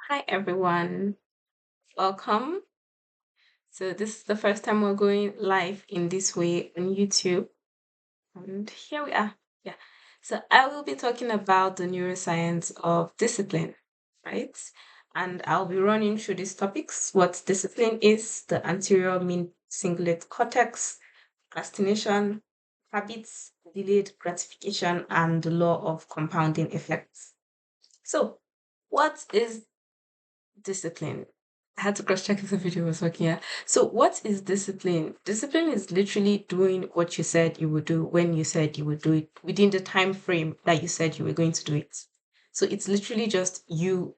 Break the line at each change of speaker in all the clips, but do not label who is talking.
Hi everyone, welcome. So this is the first time we're going live in this way on YouTube, and here we are. Yeah. So I will be talking about the neuroscience of discipline, right? And I'll be running through these topics: what discipline is, the anterior mean cingulate cortex, procrastination, habits, delayed gratification, and the law of compounding effects. So, what is discipline? I had to cross check if the video was working. Yeah. So, what is discipline? Discipline is literally doing what you said you would do when you said you would do it within the time frame that you said you were going to do it. So, it's literally just you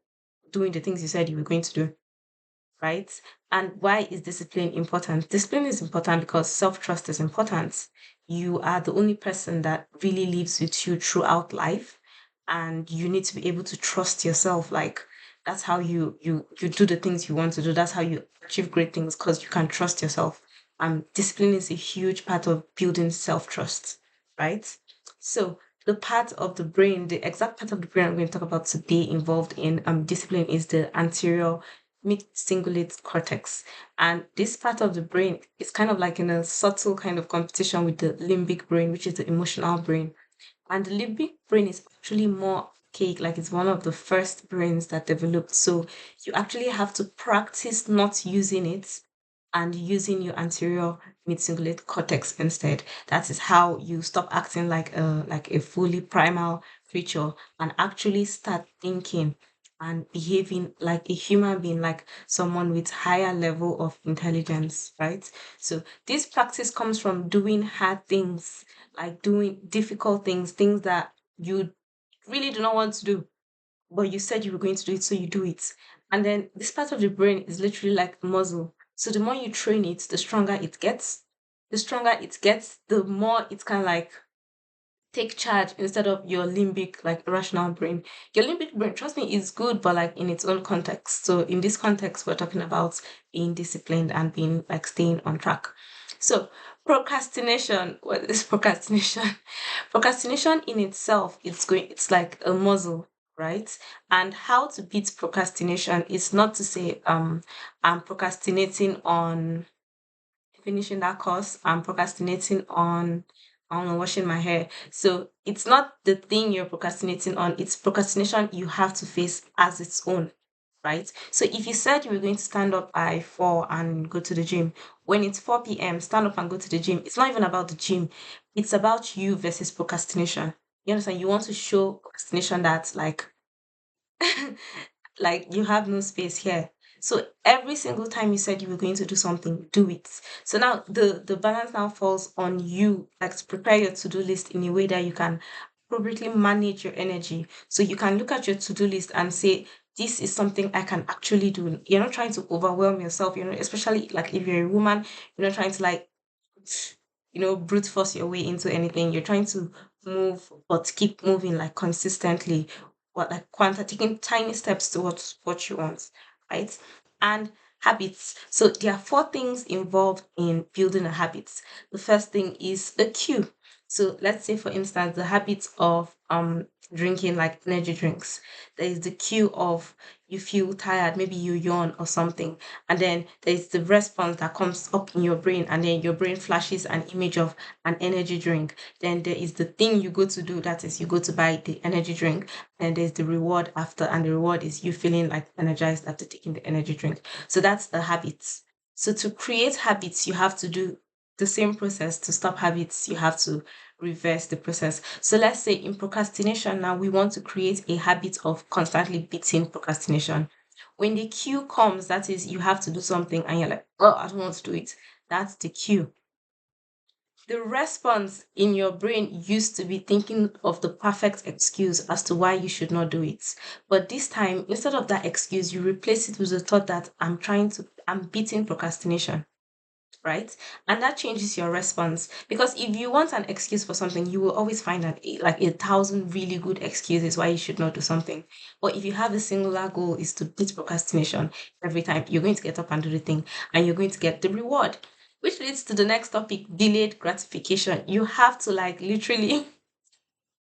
doing the things you said you were going to do, right? And why is discipline important? Discipline is important because self trust is important. You are the only person that really lives with you throughout life, and you need to be able to trust yourself. Like that's how you do the things you want to do. That's how you achieve great things because you can trust yourself. Discipline is a huge part of building self trust, right? So the part of the brain, the exact part of the brain I'm going to talk about today involved in discipline is the anterior mid-cingulate cortex. And this part of the brain is kind of like in a subtle kind of competition with the limbic brain, which is the emotional brain. And the limbic brain is actually more cake, like it's one of the first brains that developed. So you actually have to practice not using it and using your anterior mid-cingulate cortex instead. That is how you stop acting like a fully primal creature and actually start thinking and behaving like a human being, like someone with higher level of intelligence, right? So this practice comes from doing hard things, like doing difficult things, things that you really do not want to do, but you said you were going to do it, so you do it. And then this part of the brain is literally like a muscle. So the more you train it, the stronger it gets. The stronger it gets, the more it can like take charge instead of your limbic, like rational brain. Your limbic brain, trust me, is good, but like in its own context. So in this context, we're talking about being disciplined and being like staying on track. So procrastination, what is procrastination? Procrastination in itself, it's like a muscle, right? And how to beat procrastination is not to say I'm procrastinating on finishing that course. I'm procrastinating on, I don't know, washing my hair. So it's not the thing you're procrastinating on, it's procrastination you have to face as its own, right? So if you said you were going to stand up by 4 and go to the gym, when it's 4 p.m., stand up and go to the gym. It's not even about the gym, it's about you versus procrastination. You understand? You want to show procrastination that like you have no space here. So every single time you said you were going to do something, do it. So now the balance now falls on you, like to prepare your to-do list in a way that you can appropriately manage your energy. So you can look at your to-do list and say, this is something I can actually do. You're not trying to overwhelm yourself, especially like if you're a woman, you're not trying to like brute force your way into anything. You're trying to move, but keep moving like consistently, what like taking tiny steps towards what you want, right? And habits. So there are four things involved in building a habit. The first thing is a cue. So let's say, for instance, the habit of drinking like energy drinks. There is the cue of you feel tired, maybe you yawn or something, and then there's the response that comes up in your brain, and then your brain flashes an image of an energy drink. Then there is the thing you go to do, that is you go to buy the energy drink, and there's the reward after, and the reward is you feeling like energized after taking the energy drink. So that's a habit. So to create habits, you have to do the same process. To stop habits, you have to reverse the process. So let's say in procrastination now, we want to create a habit of constantly beating procrastination. When the cue comes, that is, you have to do something and you're like, oh, I don't want to do it. That's the cue. The response in your brain used to be thinking of the perfect excuse as to why you should not do it. But this time, instead of that excuse, you replace it with the thought that I'm beating procrastination, right? And that changes your response, because if you want an excuse for something, you will always find like a thousand really good excuses why you should not do something. But if you have a singular goal is to beat procrastination every time, you're going to get up and do the thing, and you're going to get the reward, which leads to the next topic: delayed gratification. You have to like literally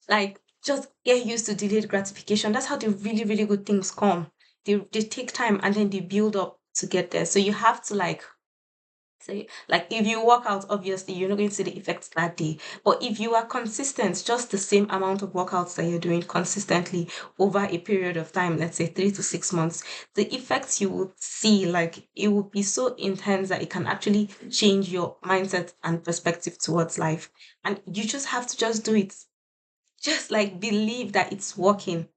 like just get used to delayed gratification. That's how the really really good things come. they take time and then they build up to get there. So you have to like say, like if you work out, obviously you're not going to see the effects that day. But if you are consistent, just the same amount of workouts that you're doing consistently over a period of time, let's say 3 to 6 months, the effects you will see, like it will be so intense that it can actually change your mindset and perspective towards life. And you just have to just do it. Just like believe that it's working.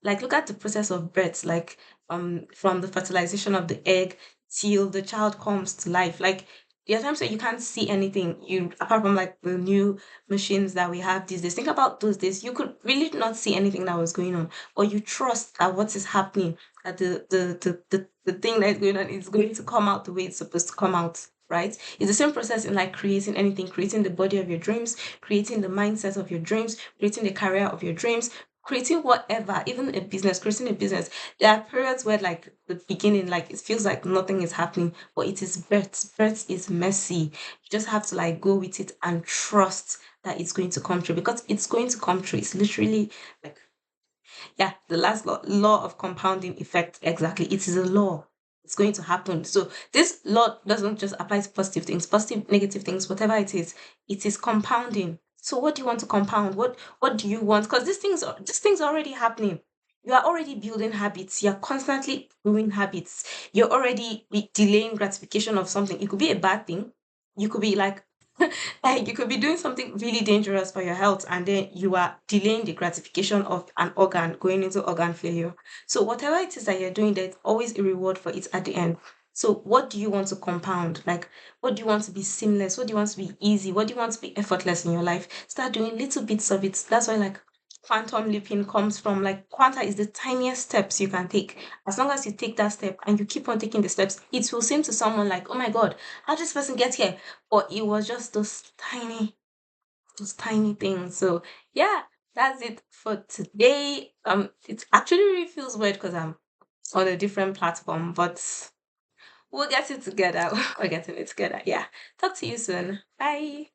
Like look at the process of birth, like from the fertilization of the egg till the child comes to life. Like there are times where you can't see anything, you apart from like the new machines that we have these days. Think about those days, you could really not see anything that was going on, but you trust that what is happening, that the thing that is going on is going to come out the way it's supposed to come out. Right? It's the same process in like creating anything, creating the body of your dreams, creating the mindset of your dreams, creating the career of your dreams, creating whatever, even a business, creating a business. There are periods where like the beginning, like it feels like nothing is happening, but it is birth. Birth is messy. You just have to like go with it and trust that it's going to come true, because it's going to come true. It's literally like, yeah, the last law of compounding effect. Exactly. It is a law. It's going to happen. So this law doesn't just apply to positive things, positive, negative things, whatever it is compounding. So what do you want to compound? What do you want? Because these things are already happening. You are already building habits. You're constantly doing habits. You're already delaying gratification of something. It could be a bad thing. You could be like like you could be doing something really dangerous for your health, and then you are delaying the gratification of an organ going into organ failure. So whatever it is that you're doing, there's always a reward for it at the end. So what do you want to compound? Like what do you want to be seamless? What do you want to be easy? What do you want to be effortless in your life? Start doing little bits of it. That's why like quantum leaping comes from, like quanta is the tiniest steps you can take. As long as you take that step and you keep on taking the steps, it will seem to someone like, oh my god, how did this person get here? But it was just those tiny things. So yeah, that's it for today. It actually really feels weird because I'm on a different platform, but we'll get it together. We're getting it together. Yeah. Talk to you soon. Bye.